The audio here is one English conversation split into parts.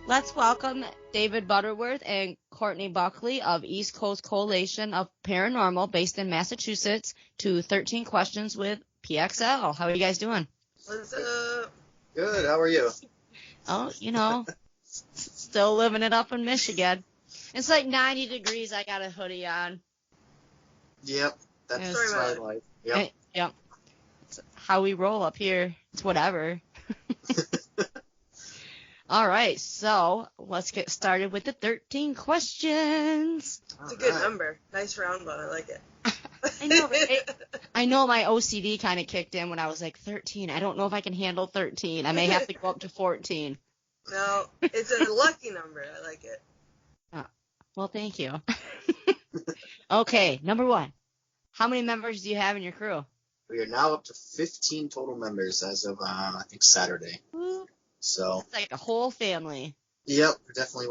Let's welcome David Butterworth and Courtney Buckley of East Coast Coalition of Paranormal based in Massachusetts to 13 Questions with PXL. How are you guys doing? What's up? Good. How are you? Oh, still living it up in Michigan. It's like 90 degrees. I got a hoodie on. Yep. That's my life. Yep. Yep. It's how we roll up here. It's whatever. All right, so let's get started with the 13 questions. It's a good number. Nice round one. I like it. I know. I know my OCD kind of kicked in when I was like 13. I don't know if I can handle 13. I may have to go up to 14. No, it's a lucky number. I like it. Well, thank you. Okay, number one. How many members do you have in your crew? We are now up to 15 total members as of, I think, Saturday. Woo. So It's like a whole family. Yep, we're definitely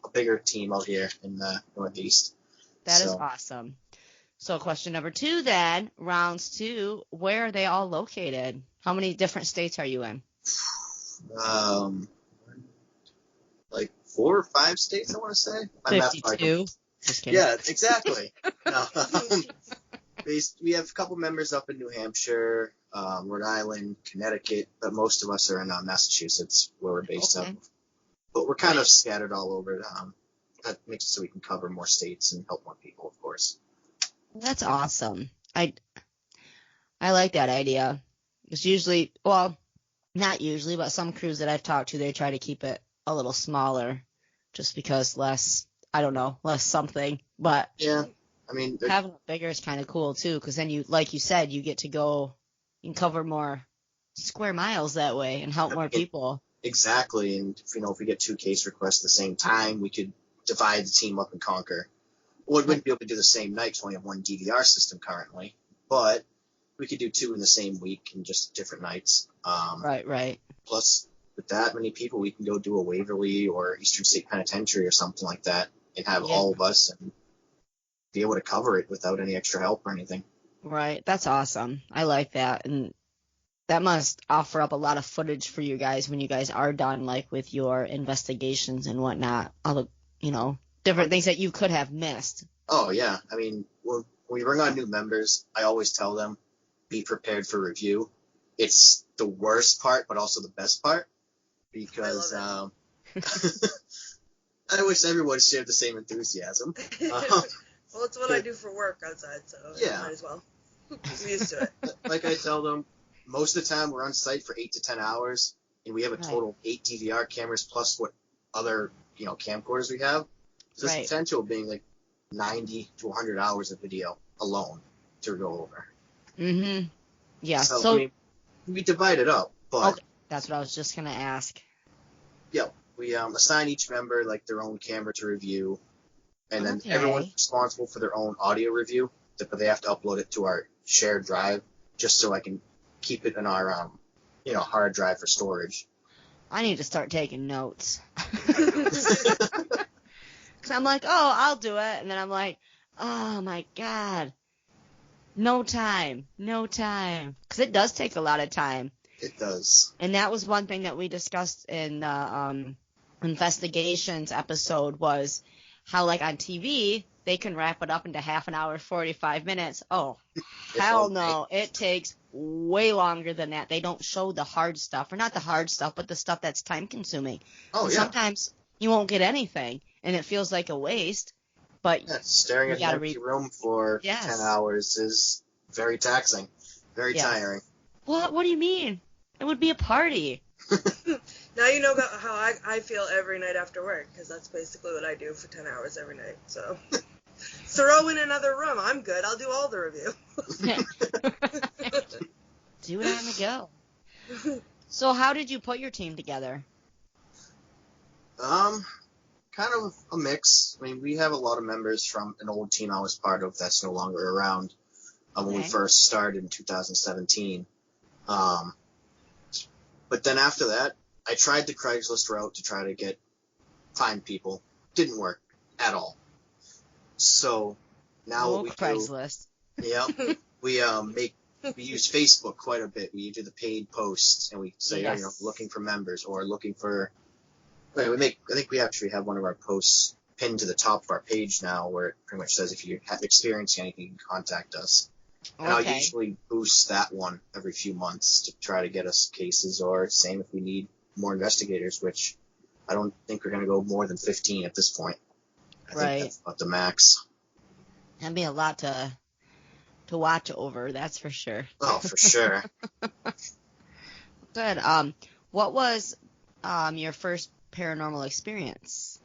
a bigger team out here in the Northeast. That is awesome. So question number two then, rounds two, where are they all located? How many different states are you in? Like 4 or 5 states, I want to say. 52. Just kidding. Yeah, exactly. No, we have a couple members up in New Hampshire, Rhode Island, Connecticut, but most of us are in Massachusetts, where we're based out of. But we're kind of scattered all over. That makes it so we can cover more states and help more people, of course. That's awesome. I like that idea. It's usually, well, not usually, but some crews that I've talked to, they try to keep it a little smaller just because less something. But yeah, I mean, having it bigger is kind of cool too, because then you, like you said, you get to go, you can cover more square miles that way and help more people. Exactly, and if we get 2 case requests at the same time, we could divide the team up and conquer. Well, we wouldn't be able to do the same night because we only have 1 DVR system currently, but we could do 2 in the same week and just different nights. Right. Plus, with that many people, we can go do a Waverly or Eastern State Penitentiary or something like that and have all of us and be able to cover it without any extra help or anything. Right. That's awesome. I like that. And that must offer up a lot of footage for you guys when you guys are done, like with your investigations and whatnot. All the, different things that you could have missed. Oh, yeah. I mean, when we bring on new members, I always tell them, be prepared for review. It's the worst part, but also the best part, because I wish everyone shared the same enthusiasm. Well, it's what I do for work outside, so yeah. Might as well. I'm used to it. Like I tell them, most of the time we're on site for 8 to 10 hours, and we have a total of 8 DVR cameras plus what other camcorders we have. So there's potential of being like 90 to 100 hours of video alone to go over. Mm-hmm. Yeah. So I mean, we divide it up, but that's what I was just gonna ask. Yeah, we assign each member like their own camera to review, and then everyone's responsible for their own audio review, but they have to upload it to our shared drive just so I can keep it in our hard drive for storage. I need to start taking notes. Because I'm like, I'll do it. And then I'm like, oh, my God. No time. Because it does take a lot of time. It does. And that was one thing that we discussed in the investigations episode was how, like, on TV, they can wrap it up into half an hour, 45 minutes. Oh, hell no. It takes way longer than that. They don't show the hard stuff. Or not the hard stuff, but the stuff that's time-consuming. Oh, and sometimes you won't get anything, and it feels like a waste. But staring at an empty room for 10 hours is very taxing, very tiring. What do you mean? It would be a party. Now you know about how I feel every night after work, because that's basically what I do for 10 hours every night. So throw in another room. I'm good. I'll do all the review. Do it on the go. So how did you put your team together? Kind kind of a mix. I mean, we have a lot of members from an old team I was part of that's no longer around when we first started in 2017. But then after that, I tried the Craigslist route to try to find people. Didn't work at all. So now what we Craigslist. do, yeah, we use Facebook quite a bit. We do the paid posts and we say, looking for members or looking for. I think we actually have one of our posts pinned to the top of our page now, where it pretty much says if you have experienced anything, you can contact us. And I'll usually boost that one every few months to try to get us cases, or same if we need more investigators, which I don't think we're going to go more than 15 at this point. I think that's about the max. That'd be a lot to watch over, that's for sure. Oh, for sure. Good. What was your first paranormal experience?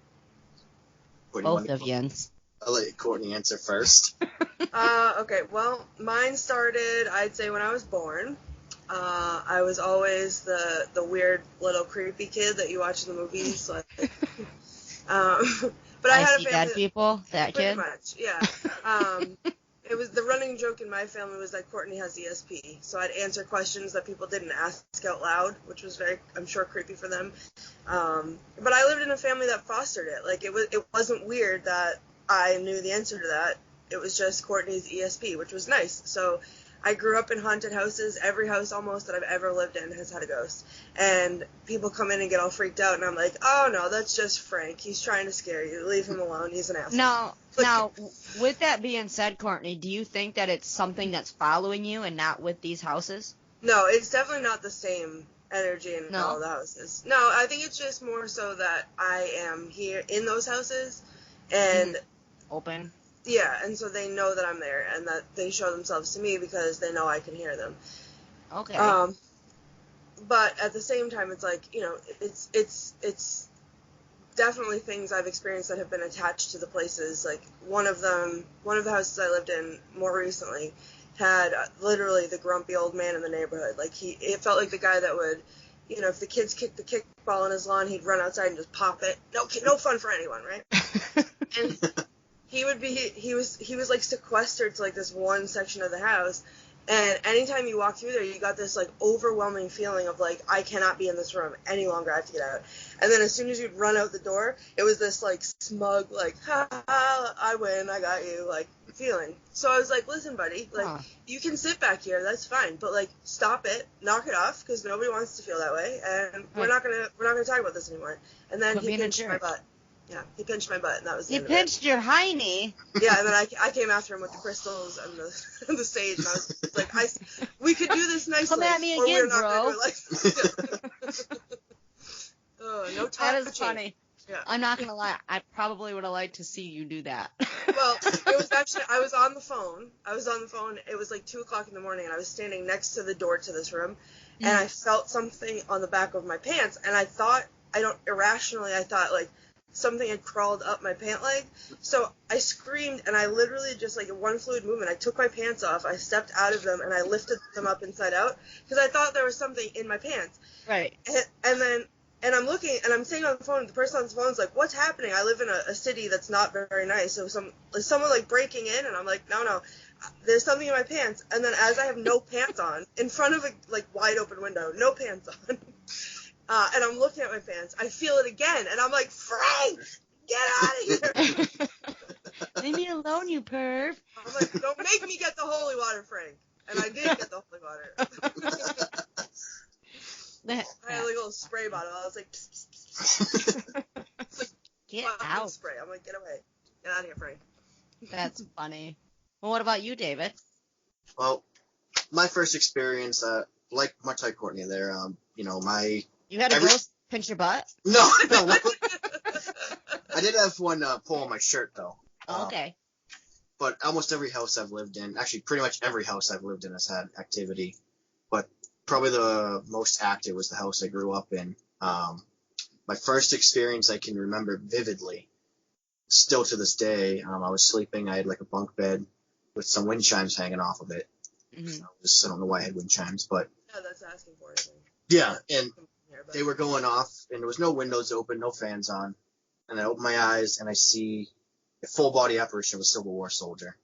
Both of yins. I'll let Courtney answer first. Okay, well, mine started, I'd say, when I was born. I was always the weird little creepy kid that you watch in the movies. Like, but I had a family. Dead people, that pretty kid? Much, yeah. It was the running joke in my family was that Courtney has ESP, so I'd answer questions that people didn't ask out loud, which was very, I'm sure, creepy for them. But I lived in a family that fostered it. Like, it wasn't weird that I knew the answer to that. It was just Courtney's ESP, which was nice. So I grew up in haunted houses. Every house almost that I've ever lived in has had a ghost. And people come in and get all freaked out, and I'm like, oh, no, that's just Frank. He's trying to scare you. Leave him alone. He's an asshole. Now, with that being said, Courtney, do you think that it's something that's following you and not with these houses? No, it's definitely not the same energy in all the houses. No, I think it's just more so that I am here in those houses and open. Yeah, and so they know that I'm there and that they show themselves to me because they know I can hear them. Okay. But at the same time, it's like, it's definitely things I've experienced that have been attached to the places. Like one of the houses I lived in more recently had literally the grumpy old man in the neighborhood. Like it felt like the guy that would, if the kids kicked the kickball on his lawn, he'd run outside and just pop it. No fun for anyone, right? And he was like sequestered to like this one section of the house. And anytime you walk through there, you got this like overwhelming feeling of like, I cannot be in this room any longer. I have to get out. And then as soon as you'd run out the door, it was this like smug, like, ha ha, I win, I got you, like feeling. So I was like, listen, buddy, like you can sit back here, that's fine, but like stop it, knock it off, because nobody wants to feel that way, and we're not gonna talk about this anymore. And then he pinched my butt. Yeah, he pinched my butt, and that was the end of it. He pinched your hiney. Yeah, and then I came after him with the crystals and the sage, and I was like, we could do this nicely, come at me or again, we're not bro. going to do it like no touching. That is funny. Yeah. I'm not gonna lie, I probably would have liked to see you do that. Well, it was actually, I was on the phone. It was like 2:00 in the morning, and I was standing next to the door to this room, and I felt something on the back of my pants, and I thought like something had crawled up my pant leg. So I screamed, and I literally just like in one fluid movement, I took my pants off, I stepped out of them, and I lifted them up inside out because I thought there was something in my pants. Right. And I'm looking, and I'm sitting on the phone. The person on the phone is like, "What's happening? I live in a city that's not very nice. So someone like breaking in?" And I'm like, "No, there's something in my pants." And then as I have no pants on, in front of a like wide open window, no pants on, and I'm looking at my pants, I feel it again, and I'm like, "Frank, get out of here!" Leave me alone, you perv. I'm like, "Don't make me get the holy water, Frank." And I did get the holy water. I had like a little spray bottle. I was like, pss, pss, pss. Like get out. Spray. I'm like, get away. Get out of here, Frank. That's funny. Well, what about you, David? Well, my first experience, much like Courtney there, You had a ghost pinch your butt? No. I did have one pull on my shirt, though. Okay. But almost every house I've lived in, actually pretty much every house I've lived in has had activity. But probably the most active was the house I grew up in. My first experience I can remember vividly, still to this day. I was sleeping. I had like a bunk bed with some wind chimes hanging off of it. Mm-hmm. I don't know why I had wind chimes, but yeah, that's asking for it. Yeah, and they were going off, and there was no windows open, no fans on. and I open my eyes, and I see a full-body apparition of a Civil War soldier,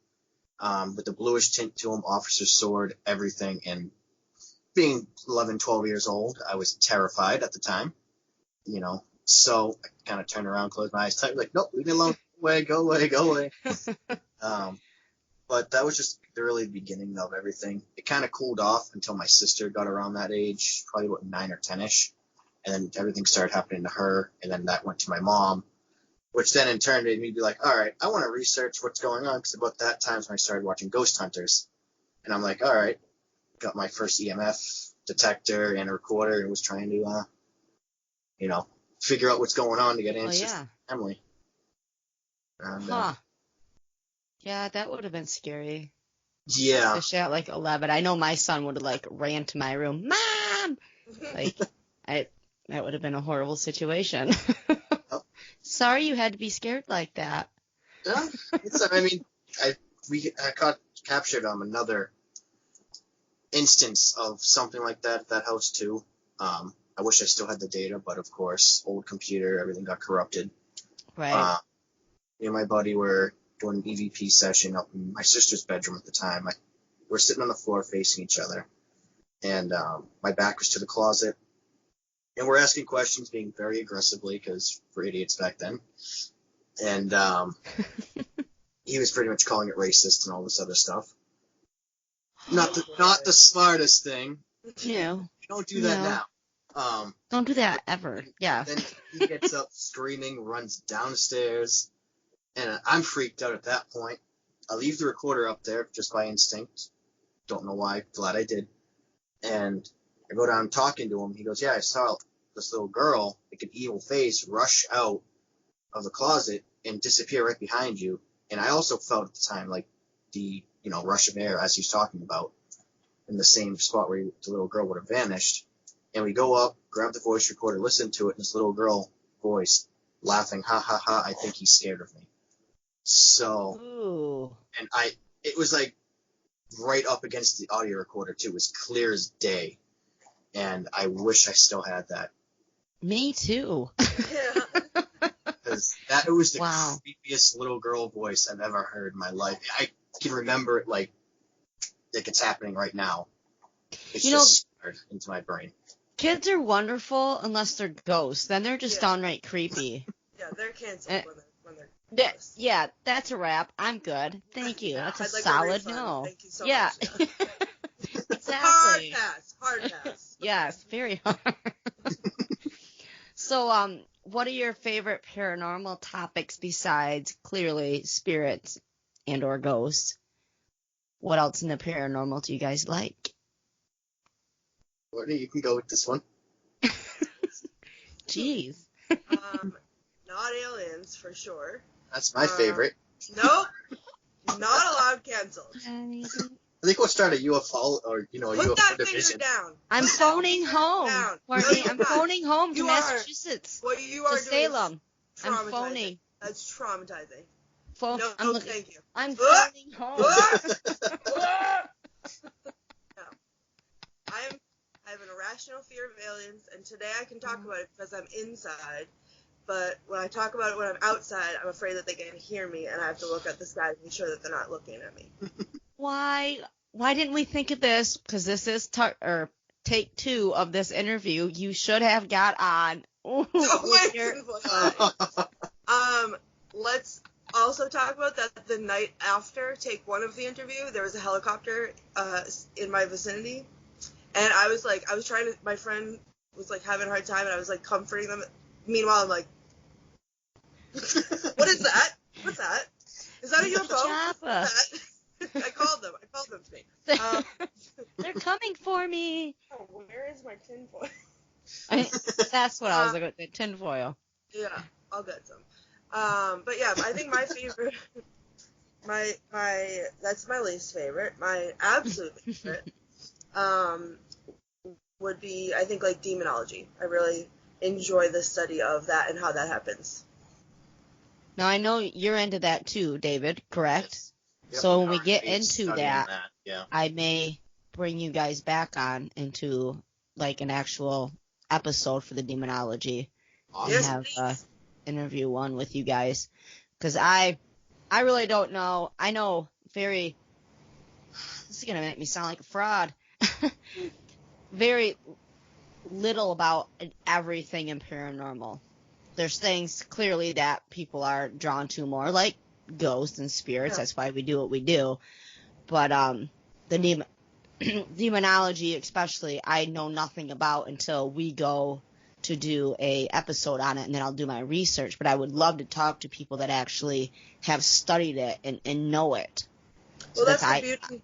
with the bluish tint to him, officer's sword, everything. And being 11, 12 years old, I was terrified at the time, So I kind of turned around, closed my eyes tight, like, nope, leave me alone. Go away. But that was just the really beginning of everything. It kind of cooled off until my sister got around that age, probably about 9 or 10-ish. And then everything started happening to her, and then that went to my mom, which then in turn made me be like, all right, I want to research what's going on, because about that time is when I started watching Ghost Hunters. And I'm like, all right, got my first EMF detector and a recorder, and was trying to, figure out what's going on to get answers to Emily. And, Yeah, that would have been scary. Yeah. Especially at like 11. I know my son would have like ran to my room, Mom! Like, that would have been a horrible situation. Oh. Sorry you had to be scared like that. Yeah, I captured another instance of something like that at that house too. I wish I still had the data, but of course, old computer, everything got corrupted. Right. Me and my buddy were doing an EVP session up in my sister's bedroom at the time. We're sitting on the floor facing each other, and my back was to the closet, and we're asking questions, being very aggressively, because we're idiots back then. And he was pretty much calling it racist and all this other stuff. Not the smartest thing. No. Don't do that now. Don't do that ever. Yeah. Then he gets up screaming, runs downstairs, and I'm freaked out at that point. I leave the recorder up there just by instinct. Don't know why. Glad I did. And I go down talking to him. He goes, yeah, I saw this little girl, like an evil face, rush out of the closet and disappear right behind you. And I also felt at the time like the, rush of air, as he's talking about, in the same spot where the little girl would have vanished. And we go up, grab the voice recorder, listen to it, and this little girl voice laughing, ha ha ha, I think he's scared of me. So, Ooh. And it was like right up against the audio recorder too. It was clear as day. And I wish I still had that. Me too. Yeah. Because it was the creepiest little girl voice I've ever heard in my life. I can remember it like it's happening right now. It's just scared into my brain. Kids are wonderful unless they're ghosts. Then they're just downright creepy. Yeah, they're canceled when they're ghosts. Yeah, that's a wrap. I'm good. Thank you. That's a solid no. Thank you so much. Exactly. Hard pass. Yes, very hard. So, what are your favorite paranormal topics besides clearly spirits and or ghosts? What else in the paranormal do you guys like? Courtney, you can go with this one. Jeez. Not aliens for sure. That's my favorite. Nope. Not allowed. Canceled. I think we'll start a UFO or a UFO that division. finger down. I'm phoning home. Courtney, I'm phoning home to Massachusetts. What you are to Salem. I'm phoning. That's traumatizing. No, thank you. I'm phoning home. No. I have an irrational fear of aliens, and today I can talk about it because I'm inside. But when I talk about it when I'm outside, I'm afraid that they can hear me, and I have to look at the sky to make sure that they're not looking at me. Why didn't we think of this? Because this is take 2 of this interview. You should have got on. Let's also talk about that the night after take 1 of the interview, there was a helicopter in my vicinity, and my friend was like having a hard time, and I was like comforting them. Meanwhile, I'm like, what is that? What's that? Is that a UFO? I called them to me. They're coming for me. Oh, where is my tinfoil? That's what I was looking at, the tinfoil. Yeah, I'll get some. But yeah, I think my favorite, that's my least favorite. My absolute favorite, would be, I think, like demonology. I really enjoy the study of that and how that happens. Now, I know you're into that too, David, correct? Yes. Yep. So when we get into that, yeah. I may bring you guys back on into like an actual episode for the demonology. Awesome. And have interview one with you guys, because I really don't know. I know this is gonna make me sound like a fraud. Very little about everything in paranormal. There's things clearly that people are drawn to more, like ghosts and spirits. That's why we do what we do. But the demonology, especially, I know nothing about until we go to do a episode on it, and then I'll do my research. But I would love to talk to people that actually have studied it and know it. Well, that's the beauty.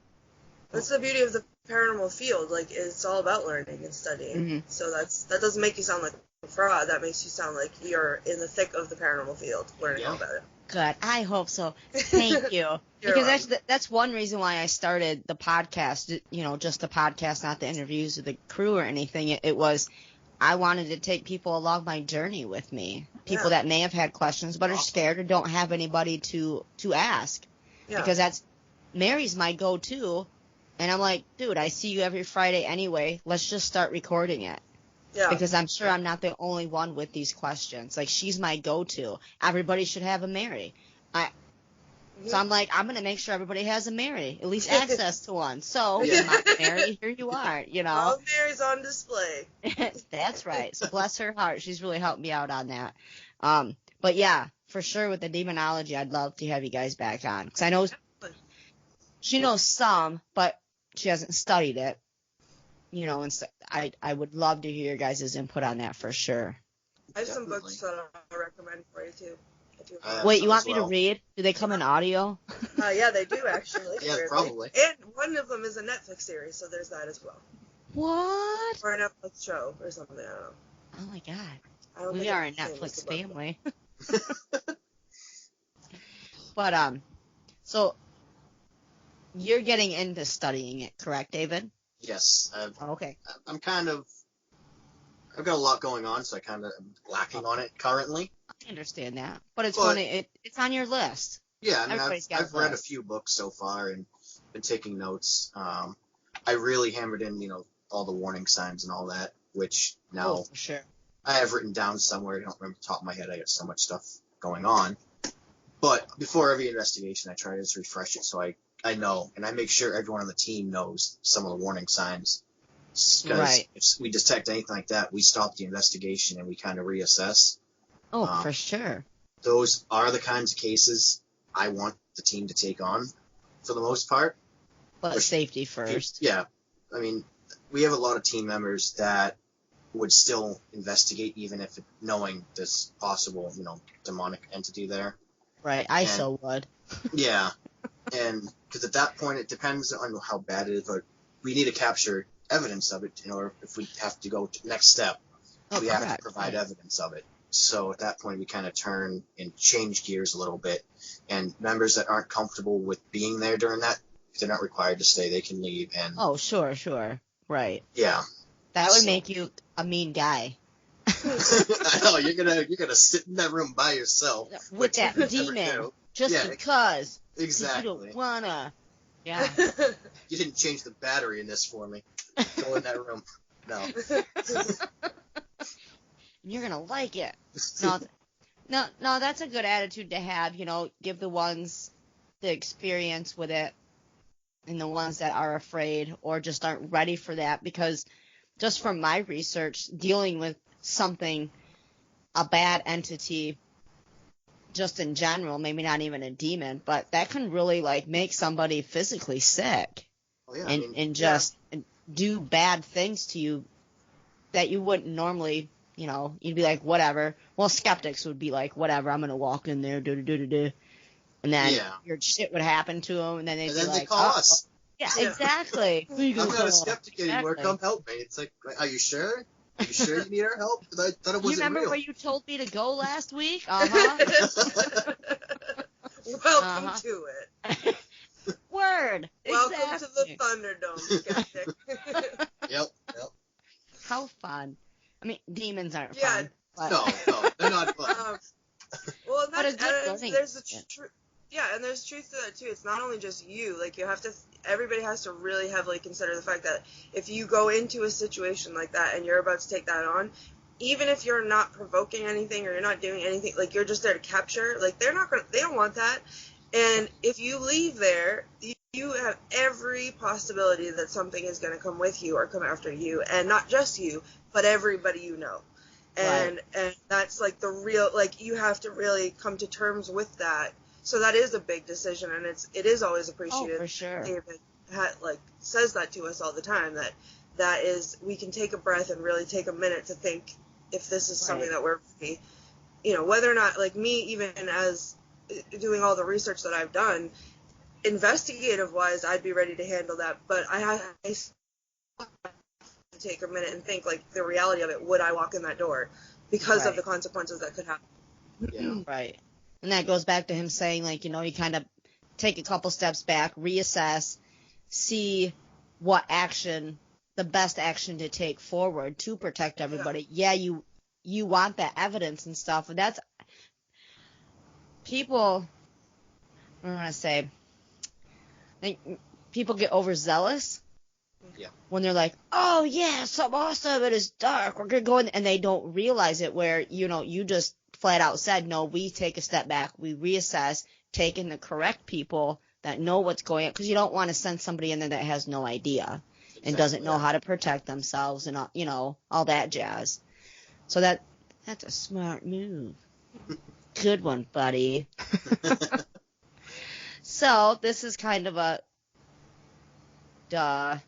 That's the beauty of the paranormal field. Like, it's all about learning and studying. Mm-hmm. So that doesn't make you sound like a fraud. That makes you sound like you're in the thick of the paranormal field, learning all about it. Good. I hope so. Thank you. Because that's one reason why I started the podcast. You know, just the podcast, not the interviews with the crew or anything. It was, I wanted to take people along my journey with me. People that may have had questions but are scared or don't have anybody to ask. Yeah. Because Mary's my go-to. And I'm like, dude, I see you every Friday anyway. Let's just start recording it. Yeah. Because I'm sure I'm not the only one with these questions. Like, she's my go-to. Everybody should have a Mary. So I'm like, I'm going to make sure everybody has a Mary, at least access to one. So, Mary, here you are, you know. All Mary's on display. That's right. So bless her heart. She's really helped me out on that. But yeah, for sure with the demonology, I'd love to have you guys back on. Because I know she knows some, but she hasn't studied it. You know, and so I would love to hear your guys' input on that for sure. I have some books that I'll recommend for you too. Wait, you want me to read? Do they come in audio? Yeah, they do actually. Yeah, probably. And one of them is a Netflix series, so there's that as well. What? Or a Netflix show or something. I don't know. Oh my god, we are a Netflix family. But so you're getting into studying it, correct, David? Yes. Okay. I've got a lot going on, so I kind of am lacking on it currently. I understand that, but it's funny. It's on your list. Yeah, I mean, I've read a few books so far and been taking notes. I really hammered in, all the warning signs and all that, which now for sure. I have written down somewhere. I don't remember the top of my head. I got so much stuff going on. But before every investigation, I try to just refresh it so I know, and I make sure everyone on the team knows some of the warning signs. Because if we detect anything like that, we stop the investigation and we kind of reassess. Oh, for sure. Those are the kinds of cases I want the team to take on for the most part. But safety first. Yeah. I mean, we have a lot of team members that would still investigate even if knowing this possible, demonic entity there. Right. I so would. Yeah. And because at that point, it depends on how bad it is, but we need to capture evidence of it, if we have to go to the next step, we have to provide evidence of it. So at that point, we kind of turn and change gears a little bit. And members that aren't comfortable with being there during that, if they're not required to stay, they can leave. And sure. Right. Yeah. That would make you a mean guy. I know, you're gonna sit in that room by yourself. With that demon. Just because. Exactly. You don't wanna. Yeah. You didn't change the battery in this for me. Go in that room. No. You're gonna like it. No, that's a good attitude to have. Give the ones the experience with it, and the ones that are afraid or just aren't ready for that. Because just from my research, dealing with something, a bad entity, just in general, maybe not even a demon, but that can really make somebody physically sick. Oh, yeah, and just do bad things to you that you wouldn't normally, you'd be like, whatever. Well, skeptics would be like, whatever, I'm going to walk in there, do. And then your shit would happen to them, and then they'd be like, they call us. Yeah, exactly. I'm not a skeptic anymore. Come help me. It's like, are you sure? Are you sure you need our help? I thought it wasn't real. You remember where you told me to go last week? Uh-huh. Welcome to it. Word. Welcome to the Thunderdome, skeptic. Yep. How fun. I mean, demons aren't fun. But... No, they're not fun. Well, there's truth to that too. It's not only just you. Everybody has to really heavily consider the fact that if you go into a situation like that and you're about to take that on, even if you're not provoking anything or you're not doing anything, like you're just there to capture, like they don't want that. And if you leave there, you have every possibility that something is going to come with you or come after you, and not just you, but everybody you know. And that's like the real, like you have to really come to terms with that. So that is a big decision, and it is always appreciated. Oh, for sure. David says that to us all the time, that is, we can take a breath and really take a minute to think if this is something that we're, whether or not, like me, even as doing all the research that I've done, investigative wise, I'd be ready to handle that, but I take a minute and think, like, the reality of it. Would I walk in that door because of the consequences that could happen? Yeah. Right. And that goes back to him saying, like, you kind of take a couple steps back, reassess, see what action, the best action to take forward to protect everybody. Yeah, you want that evidence and stuff, but that's people, I want to say, like, people get overzealous. Yeah. When they're like, oh yeah, something awesome, it is dark, we're gonna go in, and they don't realize it, where, you just flat out said, no, we take a step back, we reassess, take in the correct people that know what's going on, because you don't want to send somebody in there that has no idea and doesn't know how to protect themselves and, all that jazz. So that's a smart move. Good one, buddy. So this is kind of a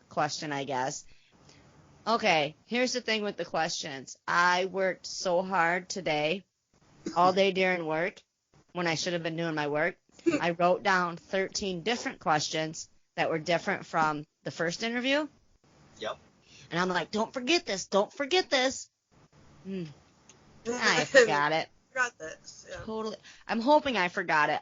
question, I guess. Okay, here's the thing with the questions. I worked so hard today, all day during work, when I should have been doing my work. I wrote down 13 different questions that were different from the first interview. Yep. And I'm like, don't forget this, don't forget this. I forgot it. Forgot this. Yeah. Totally. I'm hoping I forgot it.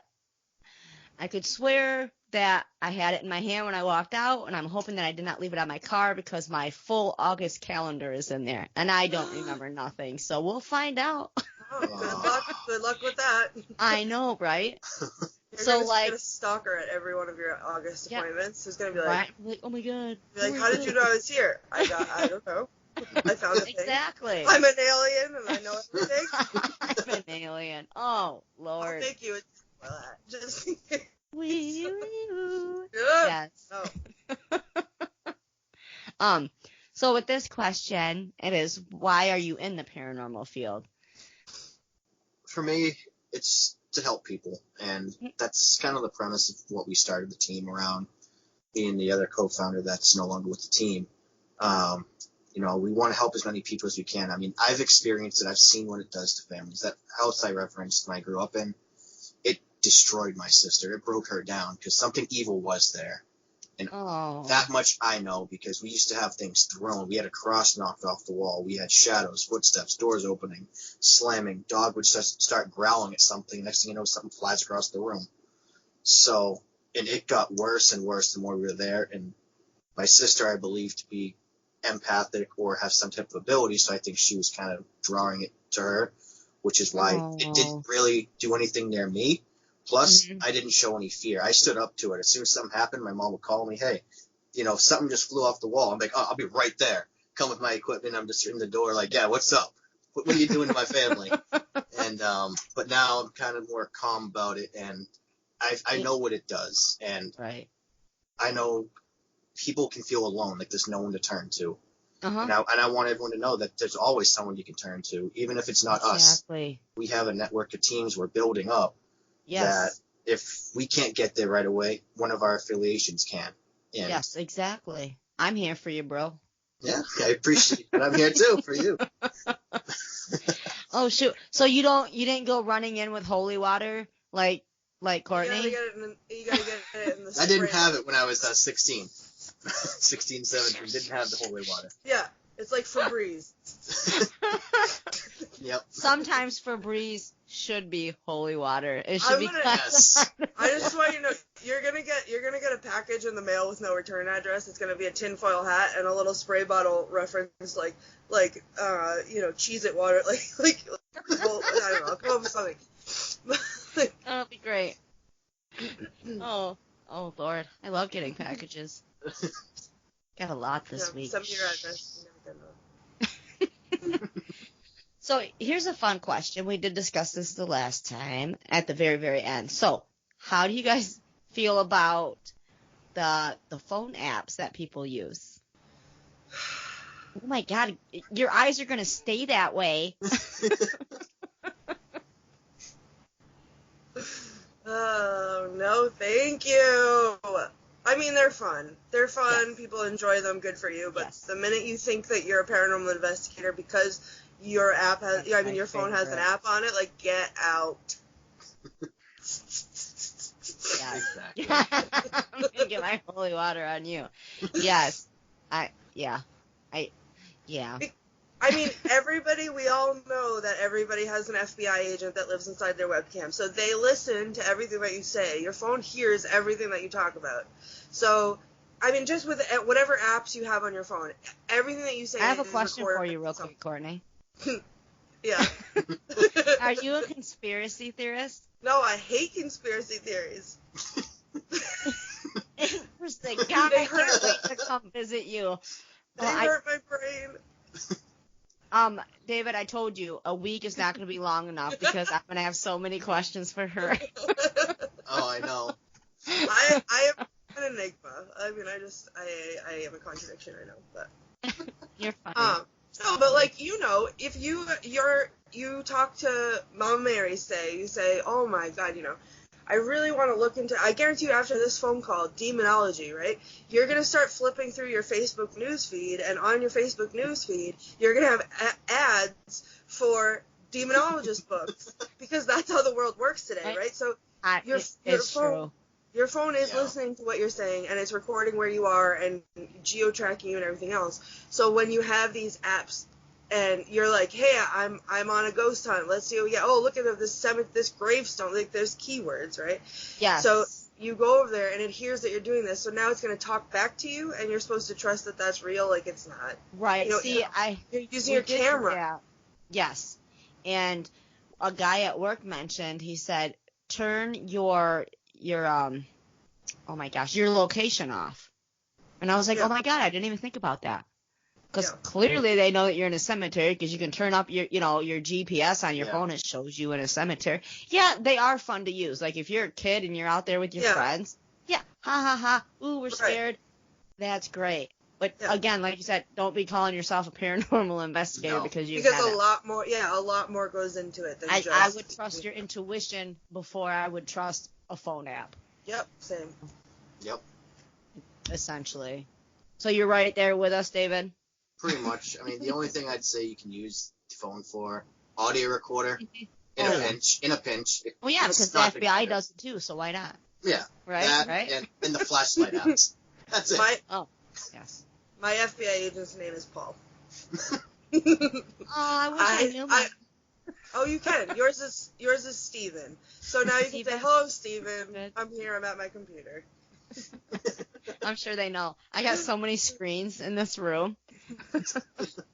I could swear that I had it in my hand when I walked out, and I'm hoping that I did not leave it on my car, because my full August calendar is in there, and I don't remember nothing. So we'll find out. Oh, good luck with that. I know, right? You're so gonna like get a stalker at every one of your August appointments who's gonna be like, right? Like, oh my god. Be like, how did you know I was here? I don't know. I found a thing. Exactly. I'm an alien and I know everything. I'm an alien. Oh Lord. I'll make you a well, just Wee. yes. Oh. So with this question, it is, why are you in the paranormal field? For me, it's to help people, and that's kind of the premise of what we started the team around, being the other co-founder that's no longer with the team. We want to help as many people as we can. I mean, I've experienced it. I've seen what it does to families. That house I referenced when I grew up in, it destroyed my sister. It broke her down because something evil was there. And that much I know, because we used to have things thrown. We had a cross knocked off the wall. We had shadows, footsteps, doors opening, slamming. Dog would start growling at something. Next thing you know, something flies across the room. So, and it got worse and worse the more we were there. And my sister, I believe, to be empathic or have some type of ability, so I think she was kind of drawing it to her, which is why it didn't really do anything near me. Plus, I didn't show any fear. I stood up to it. As soon as something happened, my mom would call me, hey, something just flew off the wall. I'm like, oh, I'll be right there. Come with my equipment. I'm just in the door like, yeah, what's up? What are you doing to my family? And but now I'm kind of more calm about it, and I know what it does. And I know people can feel alone, like there's no one to turn to. And I want everyone to know that there's always someone you can turn to, even if it's not us. We have a network of teams we're building up. That if we can't get there right away, one of our affiliations can. And yes, exactly. I'm here for you, bro. Yeah, I appreciate it. I'm here too for you. Oh shoot! So you didn't go running in with holy water like Courtney? You gotta get it in the spray. I didn't have it when I was 16, 17. Didn't have the holy water. Yeah, it's like Febreze. Yep. Sometimes Febreze should be holy water. It should be. Yes. I just want you to know, you're gonna get a package in the mail with no return address. It's gonna be a tinfoil hat and a little spray bottle reference like Cheez-It water, well, I don't know, I'll come up with something. That'll be great. Oh Lord, I love getting packages. Got a lot this week. Send me your address. So here's a fun question. We did discuss this the last time at the very, very end. So how do you guys feel about the phone apps that people use? Oh my God, your eyes are going to stay that way. Oh, no, thank you. I mean, they're fun. They're fun. Yes. People enjoy them. Good for you. But yes. The minute you think that you're a paranormal investigator because your app has, your phone has an app on it, like, get out. Yeah, exactly. I'm gonna get my holy water on you. Yes. I mean, we all know that everybody has an FBI agent that lives inside their webcam. So they listen to everything that you say. Your phone hears everything that you talk about. So, I mean, just with whatever apps you have on your phone, everything that you say. I have a question for you real quick, Courtney. Yeah. Are you a conspiracy theorist? No, I hate conspiracy theories. Interesting. God, I can't wait to come visit you. They hurt my brain. David, I told you, a week is not going to be long enough because I'm going to have so many questions for her. Oh, I know. I am an enigma. I mean, I am a contradiction, I know, but. You're funny. No, but like, if you talk to Mama Mary, you say, oh my God, I really want to look into, I guarantee you after this phone call, demonology, right? You're going to start flipping through your Facebook newsfeed, and on your Facebook newsfeed, you're going to have ads for demonologist books, because that's how the world works today, right? So your phone is listening to what you're saying, and it's recording where you are and geo-tracking you and everything else. So when you have these apps, and you're like, hey, I'm on a ghost hunt. Let's see. Look at this gravestone. Like, there's keywords, right? Yeah. So you go over there, and it hears that you're doing this. So now it's going to talk back to you, and you're supposed to trust that that's real. Like, it's not. Right. You're using your camera. Yes. And a guy at work mentioned, he said, turn your location off. And I was like, oh my God, I didn't even think about that. Because clearly they know that you're in a cemetery because you can turn up your GPS on your phone. It shows you in a cemetery. Yeah, they are fun to use. Like if you're a kid and you're out there with your friends, ha ha ha, ooh, we're scared. That's great. But again, like you said, don't be calling yourself a paranormal investigator because a lot more goes into it than I would trust your intuition before I would trust a phone app. Yep, same. Yep. Essentially. So you're right there with us, David? Pretty much. I mean, the only thing I'd say you can use the phone for, audio recorder, in a pinch. Well, yeah, because the FBI does it too, so why not? Yeah. Right? And the flashlight apps. That's it. Yes. My FBI agent's name is Paul. I wish I knew mine. Oh, you can. Yours is Steven. So now you can say, hello, Steven. I'm here. I'm at my computer. I'm sure they know. I got so many screens in this room.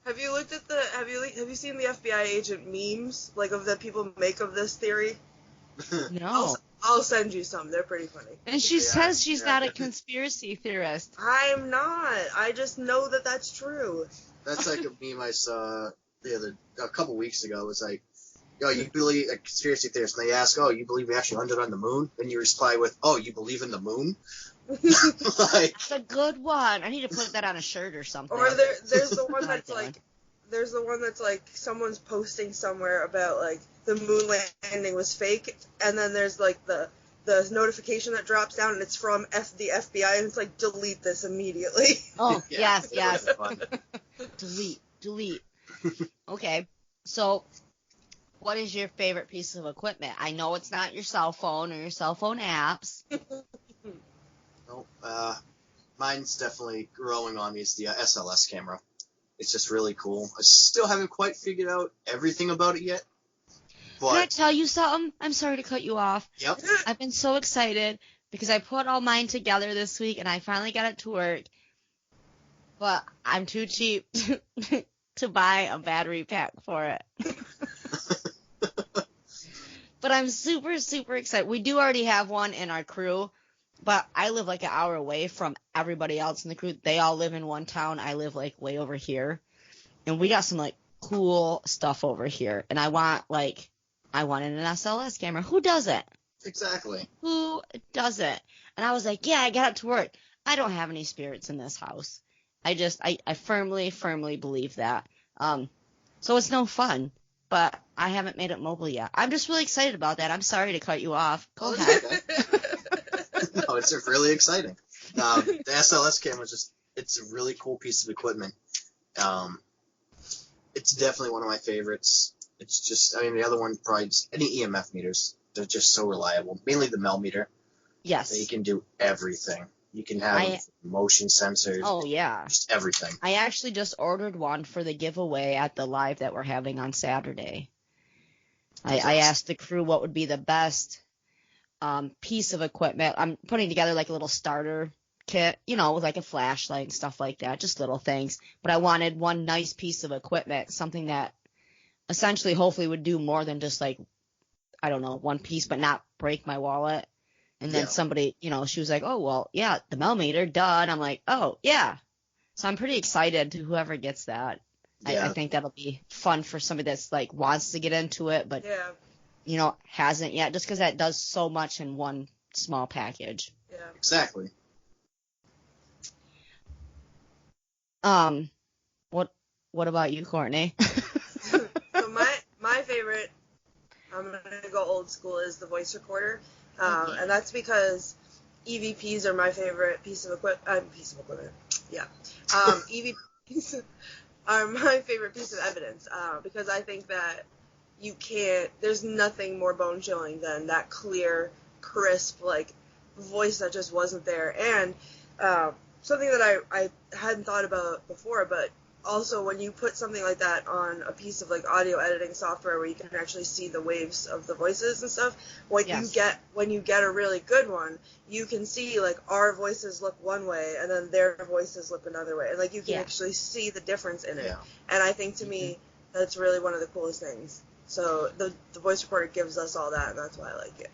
Have you looked at have you seen the FBI agent memes, like of that people make of this theory? No. I'll send you some. They're pretty funny. And she says she's not a conspiracy theorist. I'm not. I just know that that's true. That's like a meme I saw a couple weeks ago. It was like, yo, you believe a conspiracy theorist? And they ask, oh, you believe we actually landed on the moon? And you reply with, oh, you believe in the moon? That's a good one. I need to put that on a shirt or something. Or there's the one that's like someone's posting somewhere about like the moon landing was fake, and then there's like the notification that drops down and it's from the FBI, and it's like, delete this immediately. Oh yes. Delete. Okay, so what is your favorite piece of equipment? I know it's not your cell phone or your cell phone apps. No, mine's definitely growing on me. It's the SLS camera. It's just really cool. I still haven't quite figured out everything about it yet. But can I tell you something? I'm sorry to cut you off. Yep. I've been so excited because I put all mine together this week and I finally got it to work. But I'm too cheap to buy a battery pack for it. But I'm super, super excited. We do already have one in our crew. But I live like an hour away from everybody else in the crew. They all live in one town. I live like way over here. And we got some like cool stuff over here, and I wanted an SLS camera. Who doesn't? Exactly. Who doesn't? And I was like, yeah, I got it to work. I don't have any spirits in this house. I firmly, firmly believe that. So it's no fun, but I haven't made it mobile yet. I'm just really excited about that. I'm sorry to cut you off. Go ahead. No, it's really exciting. The SLS camera it's a really cool piece of equipment. It's definitely one of my favorites. It's just, the other one probably any EMF meters. They're just so reliable. Mainly the Mel meter. Yes. You can do everything. You can have motion sensors. Oh, yeah. Just everything. I actually just ordered one for the giveaway at the live that we're having on Saturday. I asked the crew what would be the best piece of equipment. I'm putting together like a little starter kit, with like a flashlight and stuff like that, just little things. But I wanted one nice piece of equipment, something that essentially hopefully would do more than just like, I don't know, one piece, but not break my wallet. And then somebody, she was like, oh, well, yeah, the Mel meter, duh. And I'm like, oh, yeah. So I'm pretty excited to whoever gets that. Yeah. I think that'll be fun for somebody that's like wants to get into it, but, hasn't yet, just because that does so much in one small package. Yeah. Exactly. What about you, Courtney? So my favorite, I'm going to go old school, is the voice recorder. And that's because EVPs are my favorite piece of equipment. Yeah. EVPs are my favorite piece of evidence, because I think that there's nothing more bone chilling than that clear, crisp, like, voice that just wasn't there. And something that I hadn't thought about before, but also when you put something like that on a piece of like audio editing software where you can actually see the waves of the voices and stuff, when you get a really good one, you can see like our voices look one way and then their voices look another way, and like you can actually see the difference in it. And I think to me that's really one of the coolest things. So the voice recorder gives us all that, and that's why I like it.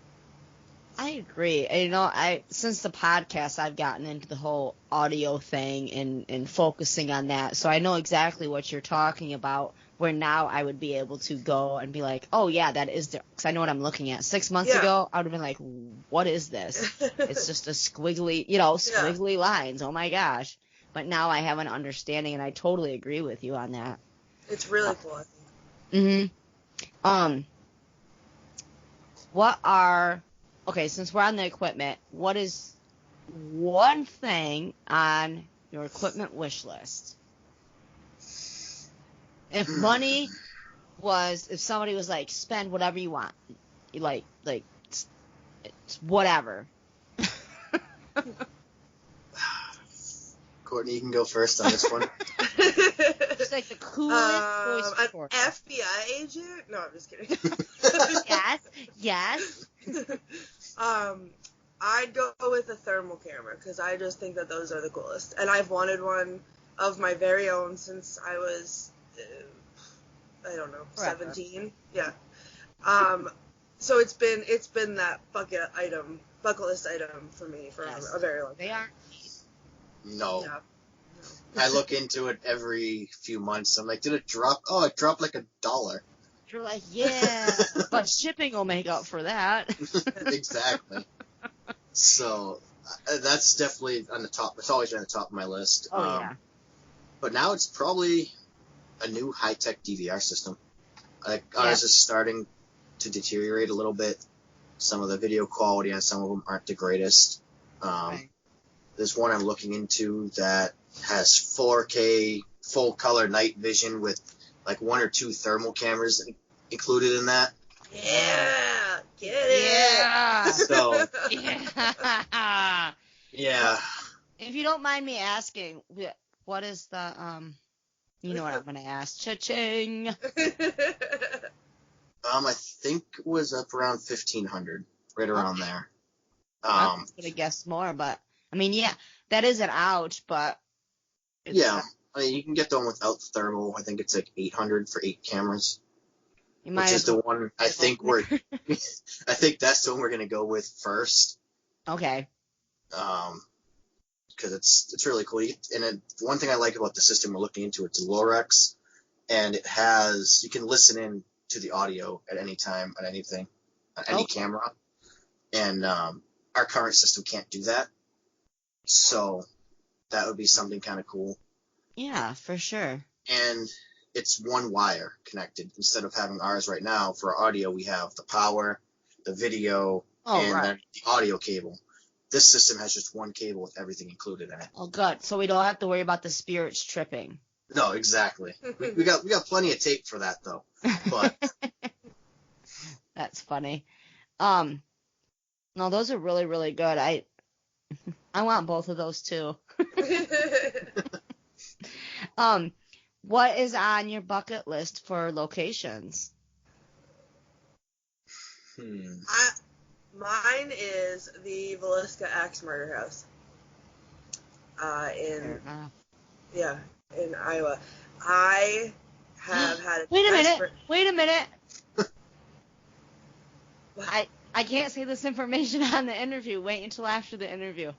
I agree. And, since the podcast, I've gotten into the whole audio thing and focusing on that. So I know exactly what you're talking about, where now I would be able to go and be like, oh, yeah, that is there. Because I know what I'm looking at. 6 months ago, I would have been like, what is this? It's just a squiggly lines. Oh, my gosh. But now I have an understanding, and I totally agree with you on that. It's really cool, I think. Mm-hmm. Okay, since we're on the equipment, what is one thing on your equipment wish list? If somebody was like, spend whatever you want, it's whatever. Courtney, you can go first on this one. It's like the coolest voice an FBI agent? No, I'm just kidding. Yes. I'd go with a thermal camera because I just think that those are the coolest, and I've wanted one of my very own since I was, 17. Yeah. So it's been that bucket list item for me for a very long time. They aren't. No. Yeah. I look into it every few months. I'm like, did it drop? Oh, it dropped like $1. You're like, yeah, but shipping will make up for that. Exactly. So that's definitely on the top. It's always been on the top of my list. Oh, yeah. But now it's probably a new high-tech DVR system. Ours is starting to deteriorate a little bit. Some of the video quality on some of them aren't the greatest. Right. There's one I'm looking into that has 4K full-color night vision with like 1 or 2 thermal cameras included in that. Yeah, get it. Yeah. So. Yeah. If you don't mind me asking, what is the you know what I'm gonna ask? Cha-ching. I think it was up around 1,500, right around there. I was gonna guess more, but I mean, yeah, that is an ouch, but. You can get the one without thermal. I think it's like 800 for 8 cameras. Which is the one I think I think that's the one we're gonna go with first. Okay. Because it's really cool. And one thing I like about the system we're looking into, it's Lorex, and you can listen in to the audio at any time, on anything, on any camera. And our current system can't do that. So that would be something kind of cool. Yeah, for sure. And it's one wire connected instead of having ours right now. For audio, we have the power, the video, then the audio cable. This system has just one cable with everything included in it. Oh, good. So we don't have to worry about the spirits tripping. No, exactly. we got plenty of tape for that though. But that's funny. No, those are really, really good. I want both of those too. What is on your bucket list for locations? Mine is the Villisca Axe Murder House. In Iowa. I have had. Wait a minute. I can't say this information on the interview. Wait until after the interview.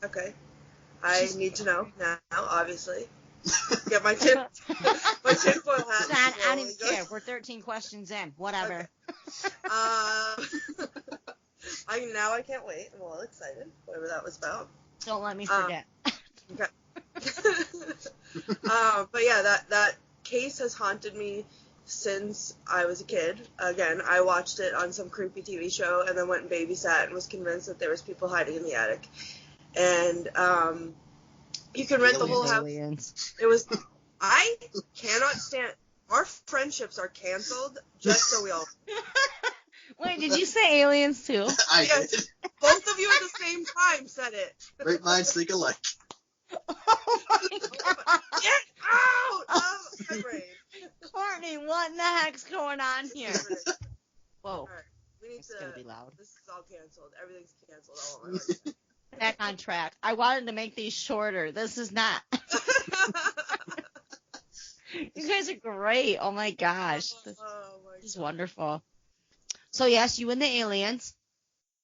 Okay. I need to know now, obviously. Get my tinfoil hat. I don't even care. We're 13 questions in. Whatever. Okay. I can't wait. I'm a little excited. Whatever that was about. Don't let me forget. Okay. But yeah, that case has haunted me since I was a kid. Again, I watched it on some creepy TV show and then went and babysat and was convinced that there was people hiding in the attic. And you can rent the whole house. It was. I cannot stand. Our friendships are canceled. Just so we all. Wait, did you say aliens too? I did. Both of you at the same time said it. Great minds think alike. Oh my God. Get out of my brain. Courtney, what in the heck's going on here? Whoa. All right, It's gonna be loud. This is all canceled. Everything's canceled. All of my life. Back on track. I wanted to make these shorter. This is not. You guys are great. Oh my gosh. This is wonderful. So yes, you and the aliens.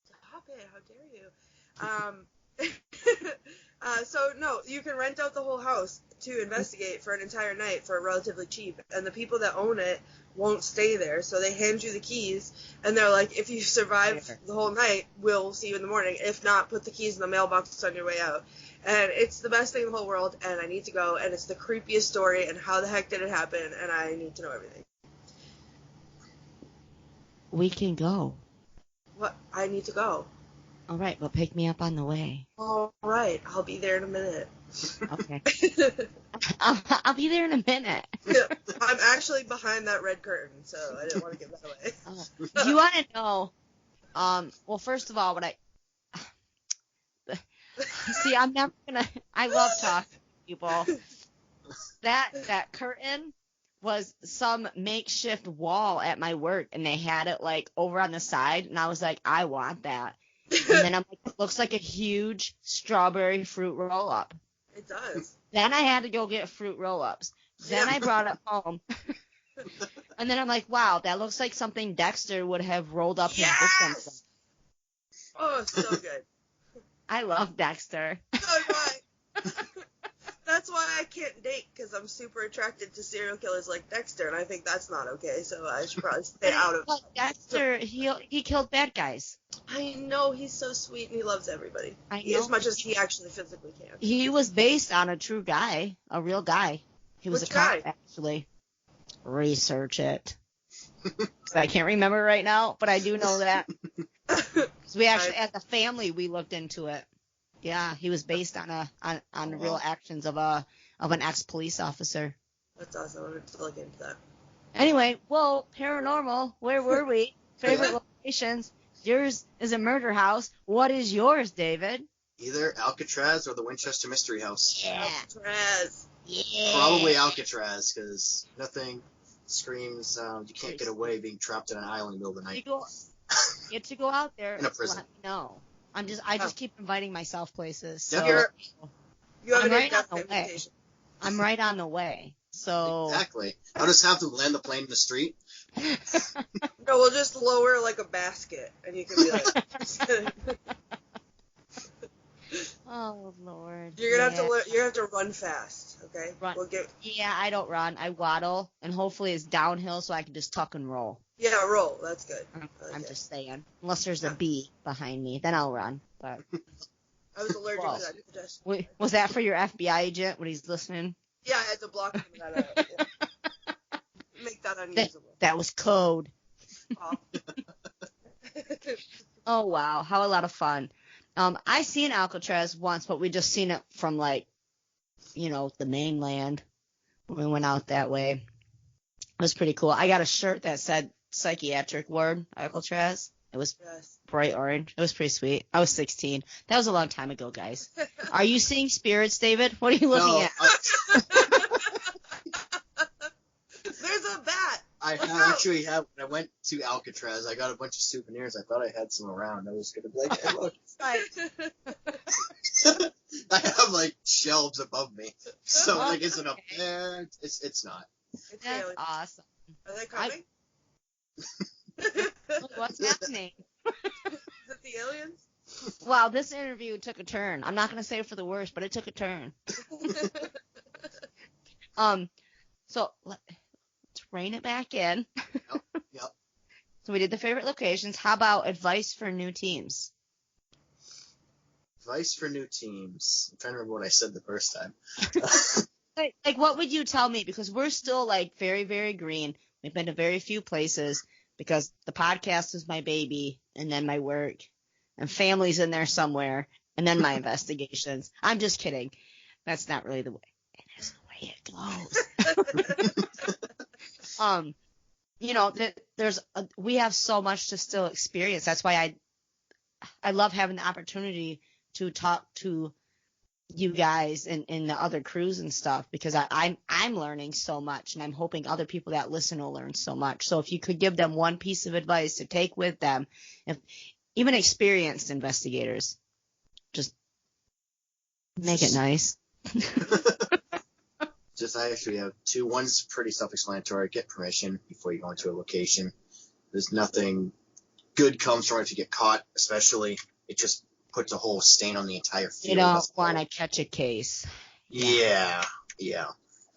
Stop it. How dare you? So no, you can rent out the whole house to investigate for an entire night for relatively cheap, and the people that own it won't stay there, so they hand you the keys, and they're like, if you survive the whole night, we'll see you in the morning. If not, put the keys in the mailbox on your way out. And it's the best thing in the whole world, and I need to go, and it's the creepiest story, and how the heck did it happen, and I need to know everything. We can go. What? I need to go. All right, well, pick me up on the way. All right, I'll be there in a minute. Okay. I'll be there in a minute. I'm actually behind that red curtain, so I didn't want to give that away. Do you want to know? Well, first of all, see, I'm never gonna. I love talking to people. That curtain was some makeshift wall at my work, and they had it like over on the side, and I was like, I want that. And then I'm like, it looks like a huge strawberry fruit roll-up. It does. Then I had to go get fruit roll-ups. Then I brought it home. And then I'm like, wow, that looks like something Dexter would have rolled up his book something. Oh, so good. I love Dexter. So do I. That's why I can't date, because I'm super attracted to serial killers like Dexter, and I think that's not okay, so I should probably stay out of it. Dexter, he killed bad guys. I know, he's so sweet, and he loves everybody. I know. As much as he actually physically can. He was based on a true guy, a real guy. He was Which a cop, guy? actually. Research it. I can't remember right now, but I do know that. So we actually, as a family, we looked into it. Yeah, he was based on the real actions of an ex-police officer. That's awesome. I'm going to look into that. Anyway, well, paranormal, where were we? Favorite locations. Yours is a murder house. What is yours, David? Either Alcatraz or the Winchester Mystery House. Yeah. Alcatraz. Yeah. Probably Alcatraz, because nothing screams you can't get away being trapped in an island in the middle of the night. You get to go out there. In a prison. Let me know. I just keep inviting myself places. So You have I'm a right good on the way. invitation. I'm right on the way. So Exactly. I'll just have to land the plane in the street. No, we'll just lower like a basket, and you can be like. Oh Lord. You're gonna have to run fast. okay? Run. We'll get. Yeah, I don't run. I waddle, and hopefully it's downhill so I can just tuck and roll. Yeah, roll. That's good. I'm just saying. Unless there's a bee behind me, then I'll run. But I was allergic to that suggestion. Wait, was that for your FBI agent when he's listening? Yeah, I had to block some of that out. Yeah. Make that unusable. That was code. Oh. Oh, wow. How a lot of fun. I seen Alcatraz once, but we just seen it from, like, the mainland when we went out that way. It was pretty cool. I got a shirt that said psychiatric ward, Alcatraz. It was bright orange. It was pretty sweet. I was 16. That was a long time ago, guys. Are you seeing spirits, David? What are you looking at? There's a bat. I actually have. When I went to Alcatraz, I got a bunch of souvenirs. I thought I had some around. I was gonna be like, hey, look. I have like shelves above me, so like, is it up there? It's not. That's awesome. Are they coming? What's happening? Is it the aliens? Wow, this interview took a turn. I'm not gonna say it for the worst, but it took a turn. So let's rein it back in. Yep. So we did the favorite locations. How about advice for new teams? Advice for new teams. I'm trying to remember what I said the first time. Like, what would you tell me? Because we're still, like, very, very green. We've been to very few places because the podcast is my baby, and then my work, and family's in there somewhere, and then my investigations. I'm just kidding. That's not really the way. It is the way it goes. We have so much to still experience. That's why I love having the opportunity to talk to you guys and the other crews and stuff, because I'm learning so much, and I'm hoping other people that listen will learn so much. So if you could give them one piece of advice to take with them, if even experienced investigators, just make it nice. I actually have two. One's pretty self-explanatory. Get permission before you go into a location. There's nothing good comes from it if you get caught, especially. It just puts a whole stain on the entire field. You don't want to catch a case. Yeah.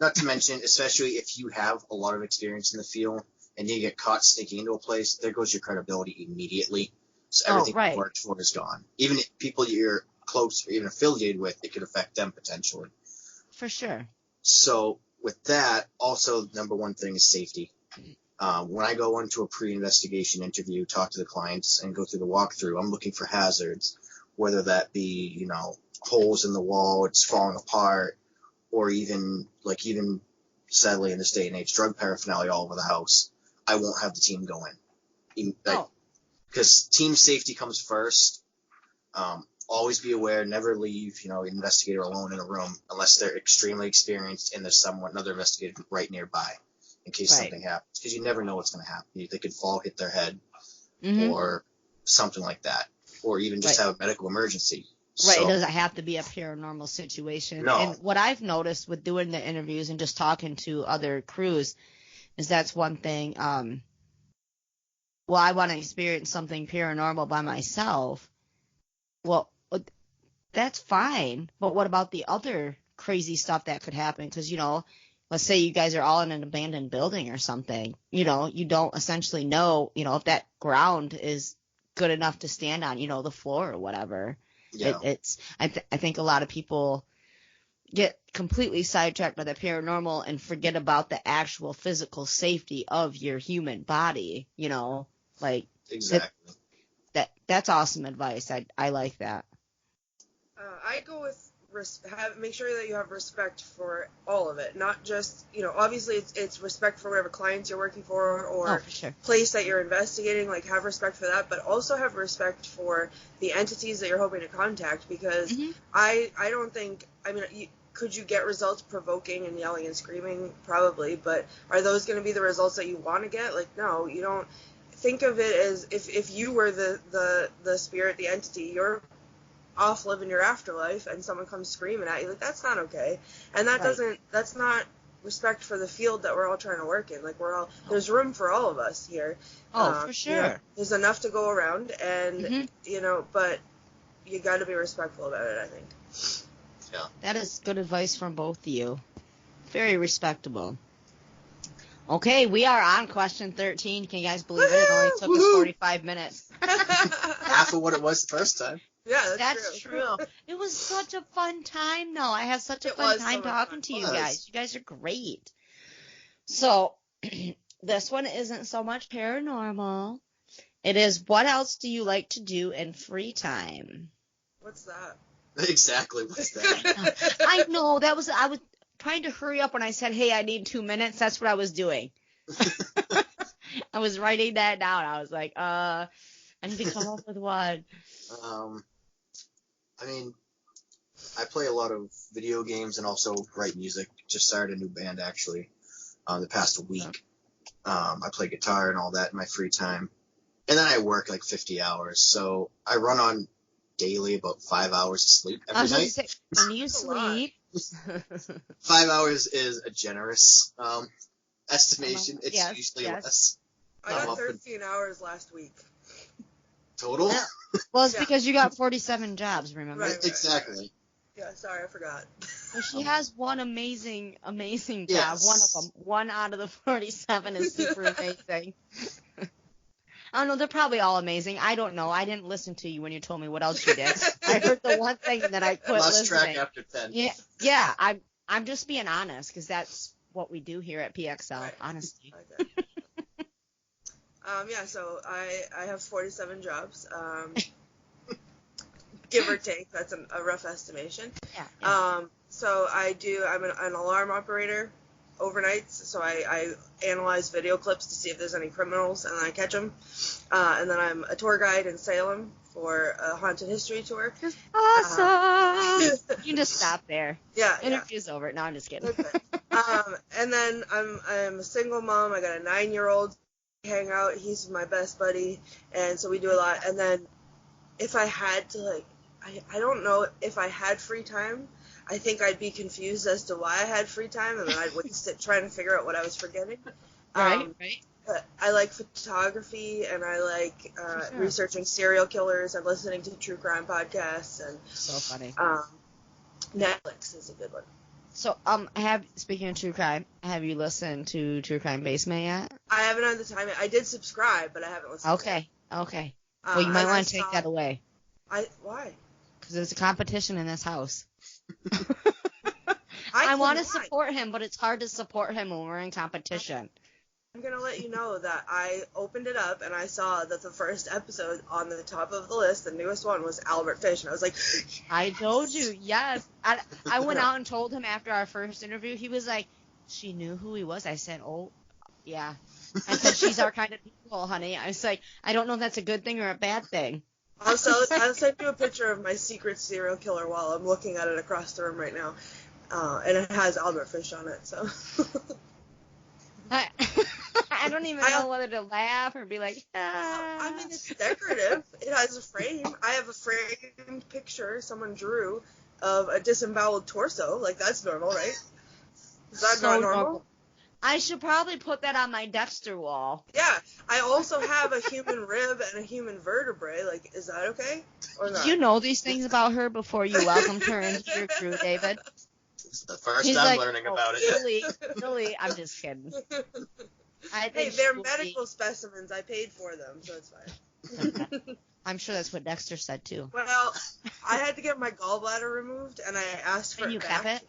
Not to mention, especially if you have a lot of experience in the field and you get caught sneaking into a place, there goes your credibility immediately. So everything you worked for is gone. Even people you're close or even affiliated with, it could affect them potentially. For sure. So with that, also number one thing is safety. When I go into a pre-investigation interview, talk to the clients, and go through the walkthrough, I'm looking for hazards, whether that be, holes in the wall, it's falling apart, or even sadly in this day and age, drug paraphernalia all over the house. I won't have the team go in. Because team safety comes first. Always be aware, never leave, an investigator alone in a room unless they're extremely experienced and there's another investigator right nearby in case something happens. Because you never know what's going to happen. They could fall, hit their head, or something like that. Or even just have a medical emergency. Right, it doesn't have to be a paranormal situation. No. And what I've noticed with doing the interviews and just talking to other crews is that's one thing. I want to experience something paranormal by myself. Well, that's fine. But what about the other crazy stuff that could happen? Because, let's say you guys are all in an abandoned building or something. You don't essentially know, if that ground is good enough to stand on, the floor or whatever. Yeah. I think a lot of people get completely sidetracked by the paranormal and forget about the actual physical safety of your human body, Exactly. That's awesome advice. I like that. I go with make sure that you have respect for all of it, not just, obviously it's respect for whatever clients you're working for or for sure. Place that you're investigating, like have respect for that, but also have respect for the entities that you're hoping to contact, because I don't think, could you get results provoking and yelling and screaming? Probably, but are those going to be the results that you want to get? Like, no, you don't. Think of it as if you were the spirit, the entity, you're off living your afterlife and someone comes screaming at you, like, that's not okay. And that's not respect for the field that we're all trying to work in. Like, there's room for all of us here. For sure. There's enough to go around, and but you got to be respectful about it, I think. Yeah. That is good advice from both of you. Very respectable. Okay, we are on question 13. Can you guys believe it? It only took us 45 minutes. Half of what it was the first time. Yeah, That's true. It was such a fun time, though. I had such a It fun was so time much talking fun. to you It was. guys. You guys are great. So, this one isn't so much paranormal. It is, what else do you like to do in free time? What's that? Exactly. What's that? I know, I was trying to hurry up when I said, hey, I need 2 minutes. That's what I was doing. I was writing that down. I was like, I need to come up with one. I mean, I play a lot of video games and also write music. Just started a new band, actually, the past week. I play guitar and all that in my free time. And then I work like 50 hours. So I run on daily about 5 hours of sleep every night. Say, when you sleep. 5 hours is a generous estimation. It's usually less. I got 13 hours last week. Total? Yeah. Well, it's because you got 47 jobs, remember? Right. Exactly. Yeah, sorry, I forgot. Well, she has one amazing job. Yes. One of them. One out of the 47 is super amazing. I don't know. They're probably all amazing. I don't know. I didn't listen to you when you told me what else you did. I heard the one thing that I quit Lost listening. track after 10. Yeah. I'm just being honest because that's what we do here at PXL. Right. Honestly. Okay. So I have 47 jobs. Give or take, that's a rough estimation. Yeah. So I'm an alarm operator overnights, so I analyze video clips to see if there's any criminals, and then I catch them. And then I'm a tour guide in Salem for a haunted history tour. Awesome! You can just stop there. Yeah. Interview's over. No, I'm just kidding. Okay. And then I'm a single mom. I got a 9-year-old. Hang out. He's my best buddy, and so we do a lot. And then if I had to, I don't know, if I had free time, I think I'd be confused as to why I had free time, and then I'd waste it trying to figure out what I was forgetting. Right. But I like photography, and I like researching serial killers and listening to true crime podcasts. And so funny. Netflix is a good one. So, speaking of true crime, have you listened to True Crime Basement yet? I haven't had the time yet. I did subscribe, but I haven't listened to it. Okay. Well, you might want to take that away. Why? Because there's a competition in this house. I want to support him, but it's hard to support him when we're in competition. I'm going to let you know that I opened it up and I saw that the first episode on the top of the list, the newest one, was Albert Fish. And I was like, I told you, yes. I went out and told him after our first interview. He was like, she knew who he was. I said, oh, yeah. I said, she's our kind of people, honey. I was like, I don't know if that's a good thing or a bad thing. I'll send you a picture of my secret serial killer while I'm looking at it across the room right now. And it has Albert Fish on it, so. I don't even know whether to laugh or be like, ah. I mean, it's decorative. It has a frame. I have a framed picture someone drew of a disemboweled torso. Like, that's normal, right? Is that not normal? I should probably put that on my Dexter wall. Yeah. I also have a human rib and a human vertebrae. Like, is that okay? Or not? Did you know these things about her before you welcomed her into your crew, David? This is the first I'm learning about it. Really, I'm just kidding. Hey, they're medical specimens. I paid for them, so it's fine. I'm sure that's what Dexter said, too. Well, I had to get my gallbladder removed, and I asked for it back. And you kept it?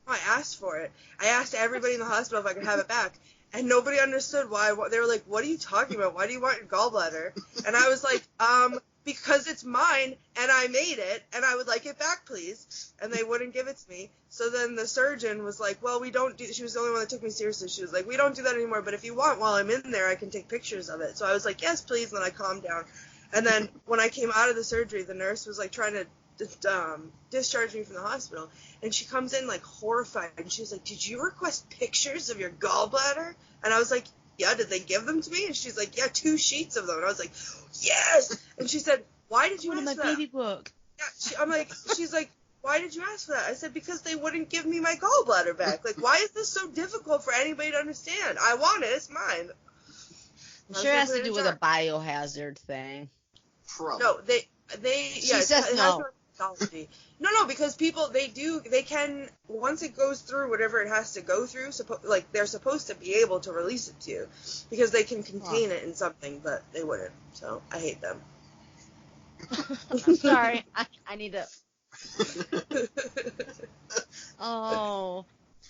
I asked for it. I asked everybody in the hospital if I could have it back, and nobody understood why. They were like, what are you talking about? Why do you want your gallbladder? And I was like, because it's mine, and I made it, and I would like it back, please. And they wouldn't give it to me. So then the surgeon was like, well, we don't do, she was the only one that took me seriously. She was like, we don't do that anymore, but if you want, while I'm in there, I can take pictures of it. So I was like, yes, please, and then I calmed down. And then when I came out of the surgery, the nurse was like trying to discharge me from the hospital, and she comes in like horrified, and she's like, did you request pictures of your gallbladder? And I was like, yeah, did they give them to me? And she's like, yeah, 2 sheets of them. And I was like, yes! And she said, why did you ask for that? One in my baby book. Yeah, she's like, why did you ask for that? I said, because they wouldn't give me my gallbladder back. Like, why is this so difficult for anybody to understand? I want it, it's mine. I'm sure it has to do with a biohazard thing. Probably. No, they she says no. mythology. No, because people, they can, once it goes through whatever it has to go through, they're supposed to be able to release it to you, because they can contain it in something, but they wouldn't. So I hate them. I'm sorry. I need to. Oh,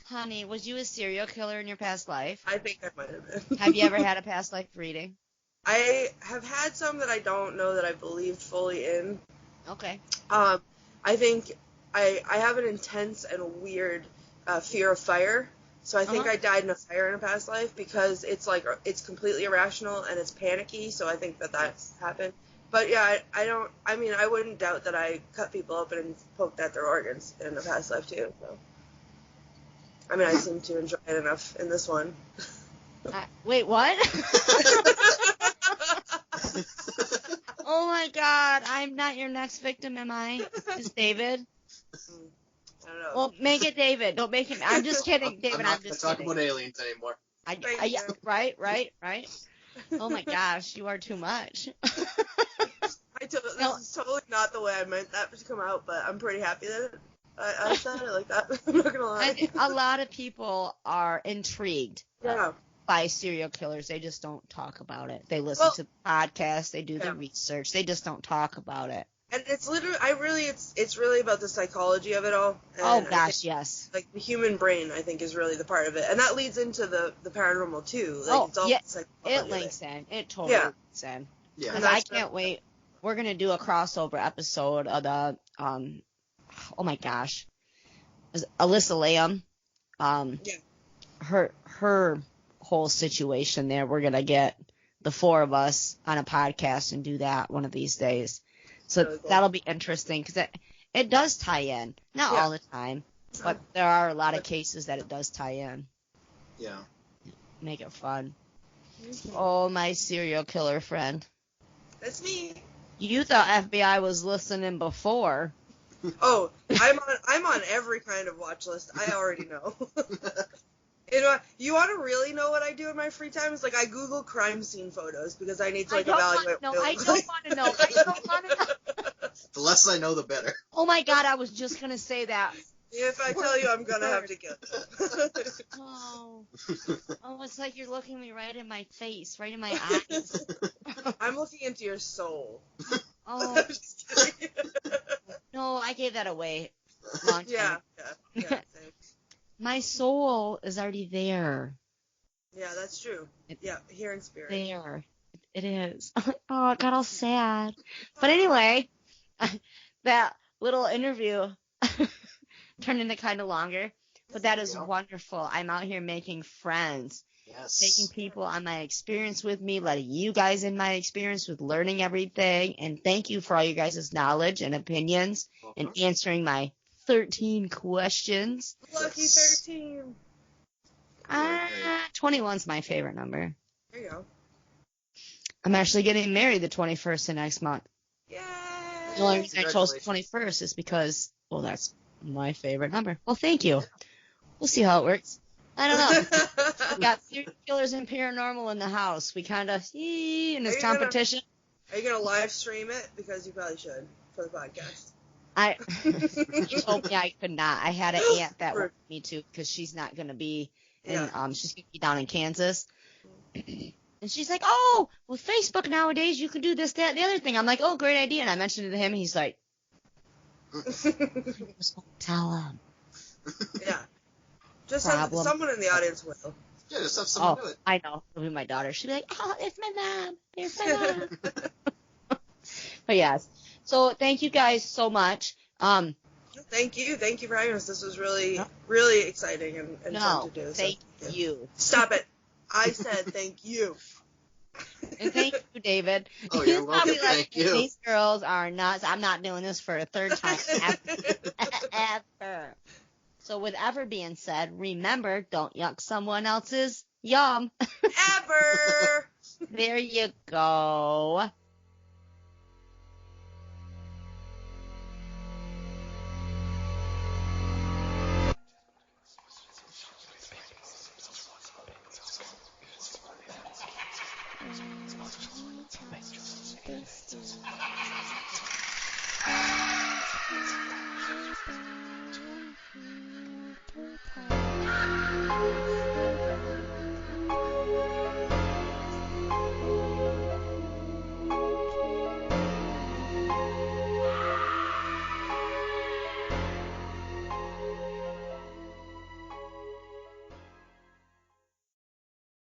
honey, was you a serial killer in your past life? I think I might have been. Have you ever had a past life reading? I have had some that I don't know that I believed fully in. Okay. I think I have an intense and weird fear of fire. So I think I died in a fire in a past life, because it's completely irrational and it's panicky. So I think that's happened. But yeah, I wouldn't doubt that I cut people open and poked at their organs in a past life too. So I mean, I seem to enjoy it enough in this one. Wait, what? Oh my God, I'm not your next victim, am I? Is David? I don't know. Well, make it David. Don't make him. I'm just kidding, David. I'm just kidding. kidding. Talk about aliens anymore. Right. Oh my gosh, you are too much. This is totally not the way I meant that to come out, but I'm pretty happy that I said it like that. I'm not gonna lie. A lot of people are intrigued by serial killers. They just don't talk about it. They listen to the podcast. They do the research. They just don't talk about it. And it's literally, it's really about the psychology of it all. And gosh, yes. Like the human brain, I think, is really the part of it, and that leads into the paranormal too. Like, it's all the psychology it links in. It totally links in. Yeah. Because I can't wait. We're gonna do a crossover episode of the oh my gosh, Alyssa Lamb. Her whole situation there. We're gonna get the four of us on a podcast and do that one of these days. So really cool. That'll be interesting, because it does tie in. Not all the time, but there are a lot of cases that it does tie in. Yeah. Make it fun. Mm-hmm. Oh, my serial killer friend. That's me. You thought FBI was listening before. Oh, I'm on every kind of watch list. I already know. You want to really know what I do in my free time? It's like I Google crime scene photos because I need to evaluate. I don't want to know. I don't want to know. The less I know, the better. Oh my God, I was just gonna say that. If I tell you, I'm gonna have to kill you. Oh, it's like you're looking me right in my face, right in my eyes. I'm looking into your soul. Oh. I'm just kidding. No, I gave that away. Long time. Yeah. My soul is already there. Yeah, that's true. Here in spirit. There. It is. Oh, it got all sad. But anyway, that little interview turned into kind of longer. But that is wonderful. I'm out here making friends. Yes. Taking people on my experience with me, letting you guys in my experience with learning everything. And thank you for all you guys' knowledge and opinions and answering my 13 questions. Lucky 13. 21's my favorite number. There you go. I'm actually getting married the 21st of next month. Yay! The only reason I chose the 21st is because, that's my favorite number. Well, thank you. We'll see how it works. I don't know. We've got serial killers and paranormal in the house. We kind of, in this competition. Are you going to live stream it? Because you probably should for the podcast. She told me I could not. I had an aunt that wanted me to, because she's not going to be in, she's going to be down in Kansas. And she's like, oh, well, Facebook nowadays, you can do this, that, and the other thing. I'm like, oh, great idea. And I mentioned it to him, and he's like, just won't tell him. Yeah. Just have someone in the audience will. Yeah, just have someone do it. I know. It'll be my daughter. She'll be like, oh, it's my mom. It's my mom. But yes. So thank you guys so much. Thank you for having us. This was really, really exciting and fun to do. Thank you. Stop it. I said thank you. And thank you, David. Oh, you're welcome. Thank you. These girls are nuts. I'm not doing this for a third time ever. So with ever being said, remember, don't yuck someone else's yum. Ever. There you go.